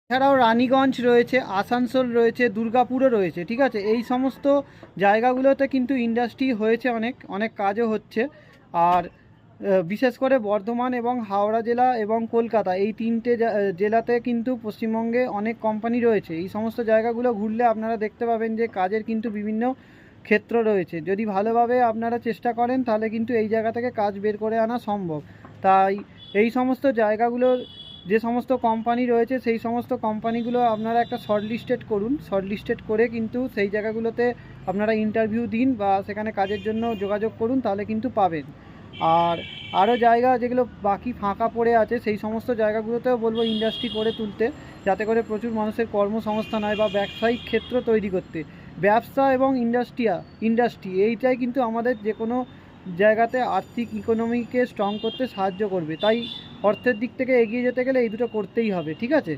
এছাড়াও রানীগঞ্জ রয়েছে, আসানসোল রয়েছে, দুর্গাপুরও রয়েছে, ঠিক আছে। এই সমস্ত জায়গাগুলোতে কিন্তু ইন্ডাস্ট্রি হয়েছে, অনেক অনেক কাজও হচ্ছে। আর বিশেষ করে বর্ধমান এবং হাওড়া জেলা এবং কলকাতা, এই তিনটে জেলাতে কিন্তু পশ্চিমবঙ্গে অনেক কোম্পানি রয়েছে। এই সমস্ত জায়গাগুলো ঘুরলে আপনারা দেখতে পাবেন যে কাজের কিন্তু বিভিন্ন ক্ষেত্র রয়েছে। যদি ভালোভাবে আপনারা চেষ্টা করেন তাহলে কিন্তু এই জায়গা থেকে কাজ বের করে আনা সম্ভব। তাই এই সমস্ত জায়গাগুলোর যে সমস্ত কোম্পানি রয়েছে সেই সমস্ত কোম্পানিগুলো আপনারা একটা শর্টলিস্টেড করুন। শর্টলিস্টেড করে কিন্তু সেই জায়গাগুলোতে আপনারা ইন্টারভিউ দিন বা সেখানে কাজের জন্য যোগাযোগ করুন, তাহলে কিন্তু পাবেন। আর আরও জায়গা যেগুলো বাকি ফাঁকা পড়ে আছে সেই সমস্ত জায়গাগুলোতেও বলবো ইন্ডাস্ট্রি করে তুলতে, যাতে করে প্রচুর মানুষের কর্মসংস্থান হয় বা ব্যবসায়িক ক্ষেত্র তৈরি করতে। ব্যবসা এবং ইন্ডাস্ট্রি এইটাই কিন্তু আমাদের যে কোনো জায়গাতে আর্থিক ইকোনমিকে স্ট্রং করতে সাহায্য করবে। তাই অর্থের দিক থেকে এগিয়ে যেতে গেলে এই দুটো করতেই হবে, ঠিক আছে।